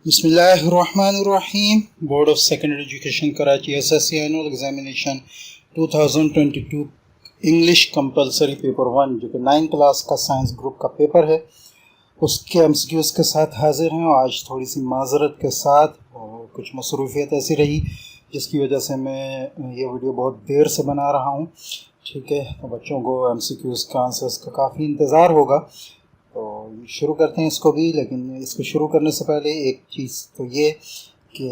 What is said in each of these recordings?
बिस्मिल्लाहिर्रहमानिर्रहीम। Board of secondary education Karachi SSC annual examination 2022 English compulsory paper 1 जो कि 9th class का साइंस ग्रुप का पेपर है, उसके एमसीक्यूज के साथ हाजिर हैं। आज थोड़ी सी माजरत के साथ और कुछ मसरूफियत ऐसी रही जिसकी वजह से मैं ये वीडियो बहुत देर से बना रहा हूँ। ठीक है, तो बच्चों को एमसीक्यूज का आंसर्स का काफ़ी इंतज़ार होगा, तो शुरू करते हैं इसको भी। लेकिन इसको शुरू करने से पहले एक चीज़ तो ये कि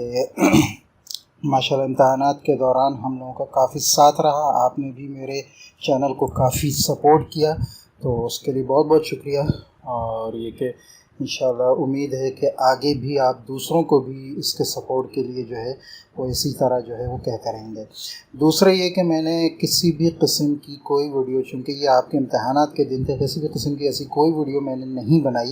माशाल्लाह इम्तहानात के दौरान हम लोगों का काफ़ी साथ रहा, आपने भी मेरे चैनल को काफ़ी सपोर्ट किया, तो उसके लिए बहुत बहुत शुक्रिया। और ये कि इंशाल्लाह उम्मीद है कि आगे भी आप दूसरों को भी इसके सपोर्ट के लिए जो है वो इसी तरह जो है वो कहते रहेंगे। दूसरा ये कि मैंने किसी भी किस्म की कोई वीडियो, चूँकि ये आपके इम्तहानात के दिन थे, किसी भी किस्म की ऐसी कोई वीडियो मैंने नहीं बनाई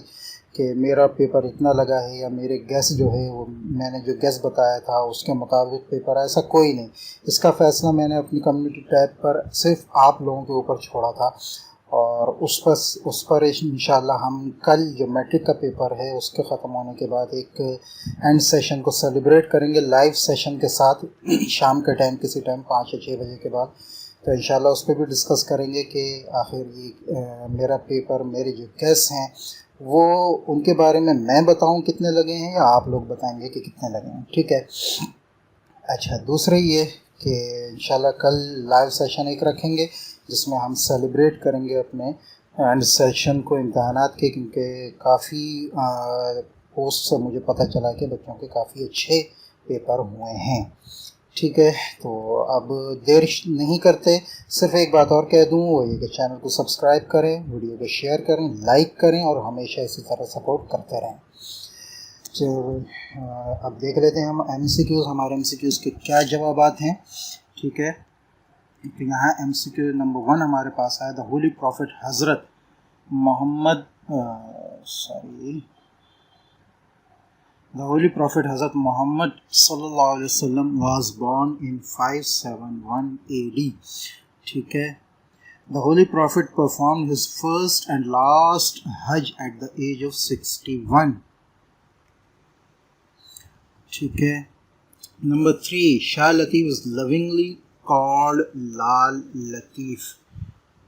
कि मेरा पेपर इतना लगा है या मेरे गैस जो है वो मैंने जो गैस बताया था उसके मुताबिक पेपर, ऐसा कोई नहीं। इसका फ़ैसला मैंने अपनी कम्युनिटी टैब पर सिर्फ आप लोगों के ऊपर छोड़ा था, और उस पर इंशाल्लाह हम कल जो मैट्रिक का पेपर है उसके ख़त्म होने के बाद एक एंड सेशन को सेलिब्रेट करेंगे लाइव सेशन के साथ शाम के टाइम, किसी टाइम 5 या 6 बजे के बाद। तो इंशाल्लाह उस पर भी डिस्कस करेंगे कि आखिर ये मेरा पेपर, मेरे जो गेस हैं वो उनके बारे में मैं बताऊं कितने लगे हैं या आप लोग बताएंगे कि कितने लगे हैं। ठीक है। अच्छा, दूसरा ये कि इंशाल्लाह कल लाइव सेशन एक रखेंगे जिसमें हम सेलिब्रेट करेंगे अपने एंड सेशन को इम्तहानात के, क्योंकि काफ़ी पोस्ट से मुझे पता चला कि बच्चों के काफ़ी अच्छे पेपर हुए हैं। ठीक है, तो अब देर नहीं करते, सिर्फ एक बात और कह दूँ, वो ये कि चैनल को सब्सक्राइब करें, वीडियो को शेयर करें, लाइक करें और हमेशा इसी तरह सपोर्ट करते रहें। चलो अब देख लेते हैं हम MCQs, हमारे MCQs के क्या जवाबात हैं। ठीक है, तो यहाँ MCQ नंबर 1 हमारे पास आया, द होली प्रॉफिट हज़रत Mohammad The Holy Prophet Hazrat Muhammad sallallahu alaihi wasallam was born in 571 AD. ठीक है, The Holy Prophet performed his first and last Hajj at the age of 61. ठीक है, Number 3, Shah Latif is lovingly called Lal Latif.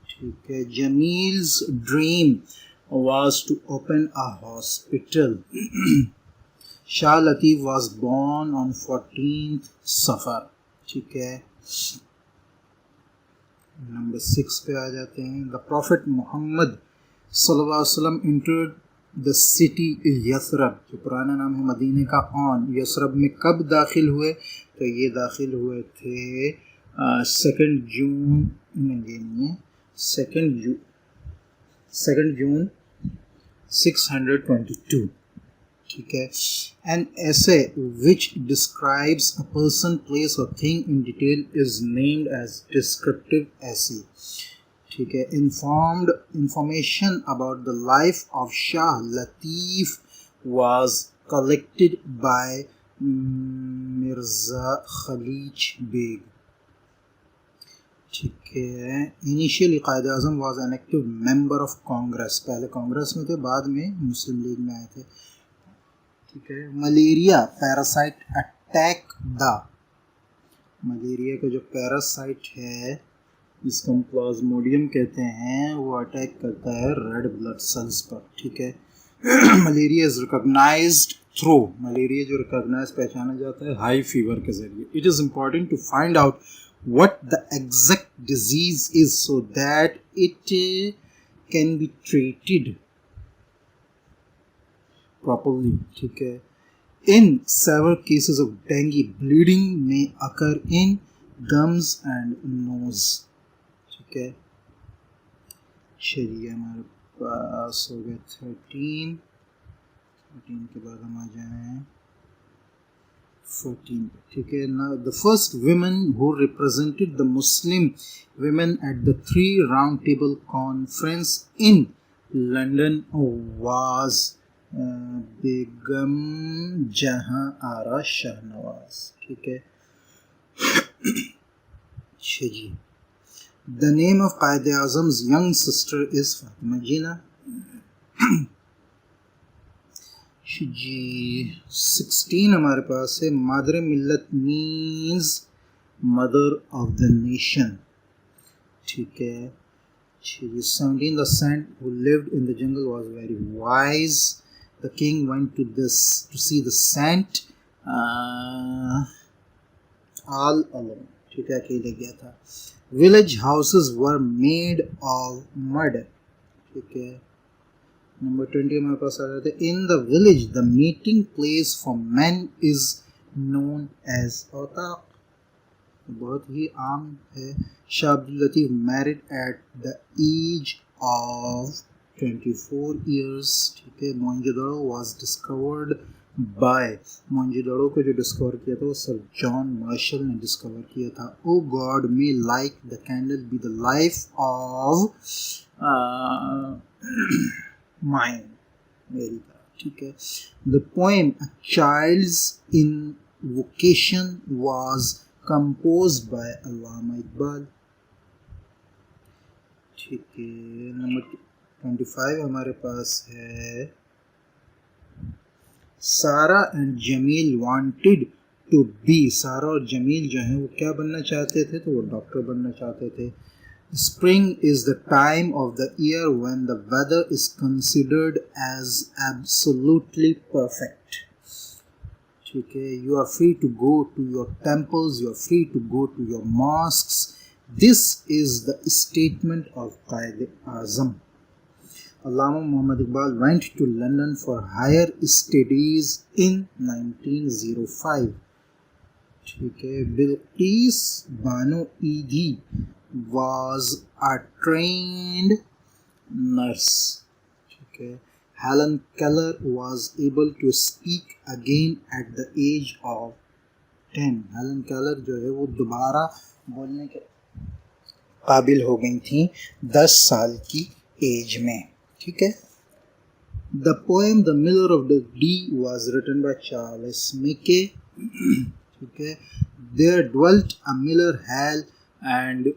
ठीक है, Jamil's dream was to open a hospital. Shah Latif was born on 14th Safar. ठीक है, number 6 पे आ जाते हैं। The Prophet Muhammad सल्लल्लाहु अलैहि वसल्लम entered the city यसरब, जो पुराना नाम है मदीने का, ऑन यसरब में कब दाखिल हुए? तो ये दाखिल हुए थे 2 जून, नहीं, 2 जून 622। ठीक है, an essay which describes a person, place or thing in detail is named as descriptive essay. ठीक है, information about the life of Shah Latif was collected by Mirza Khalid Beg. ठीक है, initially Quaid-e-Azam was an active member of Congress, पहले कांग्रेस में थे, बाद में मुस्लिम league में आए थे। ठीक है, malaria parasite attack the, malaria का जो पैरासाइट है जिसको हम प्लाज्मोडियम कहते हैं, वो अटैक करता है रेड ब्लड सेल्स पर। ठीक है, malaria is recognised through, malaria जो रिकॉग्नाइज पहचाना जाता है हाई फीवर के जरिए। It is important to find out what the exact disease is so that it can be treated properly. ठीक है, in several cases of dengue, bleeding may occur in gums and nose. ठीक है, चलिए हमारे पास हो गए 13 के बाद हम आ जाए 14। ठीक है, now the first women who represented the Muslim women at the 3 round table conference in London was बेगम जहां आरा शाहनवाज। ठीक है, जी, the name of Qaid-e-Azam's young sister is Fatima Jinnah. जी 16 हमारे पास है, मादर मिल्लत means mother of the nation. ठीक है। 17 the saint who lived in the jungle was very wise. The king went to see the saint all alone। ठीक है, अकेले गया था। Village houses were made of mud। ठीक है। नंबर 20 हमारे पास आ जाते हैं, in the village the meeting place for man is known as otaq. बहुत ही आम है। Shah Abdul Latif married at the age of 24 years. ठीक है। Mohenjodaro was discovered by, Mohenjodaro को जो डिस्कवर किया था वो सर जॉन मार्शल ने डिस्कवर किया था। O God may like the candle be the life of mind, मेरी तरह। ठीक है। The poem a child's invocation was composed by Allama Iqbal. ठीक है। नंबर 25 हमारे पास है, Sara and Jamil wanted to be, Sara और जमील जो है वो क्या बनना चाहते थे, तो वो डॉक्टर बनना चाहते थे। Spring is the time of the year when the weather is considered as absolutely perfect। ठीक है। You are free to go to your temples, you are free to go to your mosques। This is the statement of Qaid-e-Azam। Allama Muhammad Iqbal went to London for higher studies in 1905। ठीक है। बिल्किस बानो ईदी was a trained nurse। ठीक है। Helen Keller was able to speak again at the age of 10। Helen Keller जो है वो दोबारा बोलने के काबिल हो गई थी 10 साल की एज में। ठीक है। The poem The Miller of the Dee was written by Charles Mackay। ठीक है। There dwelt a miller hale and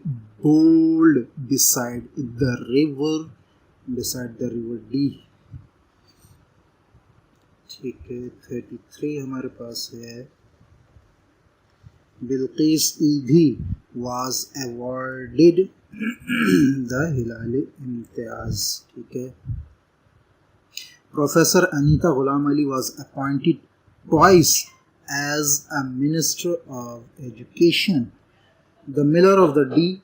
bold beside the river Dee। ठीक है। 33 हमारे पास है, बिल्किस ईदी was awarded the हिलाल इम्तियाज। ठीक है। Professor Anita Ghulam Ali was appointed twice as a minister of education। The Miller of the Dee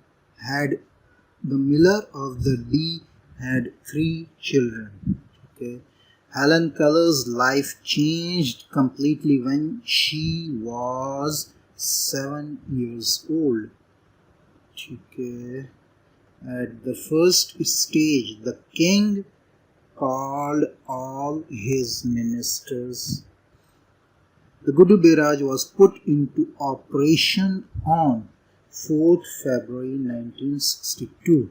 had 3 children। Okay. Helen Keller's life changed completely when she was 7 years old। Okay. At the first stage, the king called all his ministers। The Gudu Biraj was put into operation on 4th February 1962।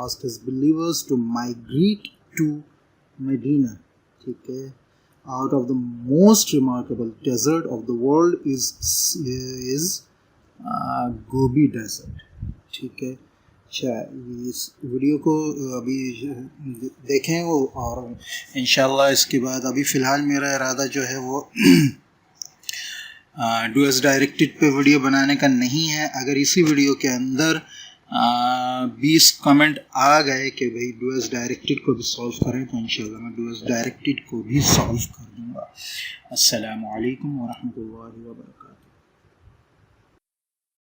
asked his believers to migrate to Medina। ठीक है। Out of the most remarkable desert of the world is Gobi Desert। ठीक है। अच्छा, इस video को अभी देखें वो, और इंशाल्लाह इसके बाद अभी फ़िलहाल मेरा इरादा जो है वो डूएस डायरेक्टेड पे वीडियो बनाने का नहीं है। अगर इसी वीडियो के अंदर 20 कमेंट आ गए कि भाई डूएस डायरेक्टेड को भी सॉल्व करें, तो इंशाल्लाह मैं डूएस डायरेक्टेड को भी सॉल्व कर दूंगा। अस्सलामु अलैकुम व रहमतुल्लाहि व बरकातहू।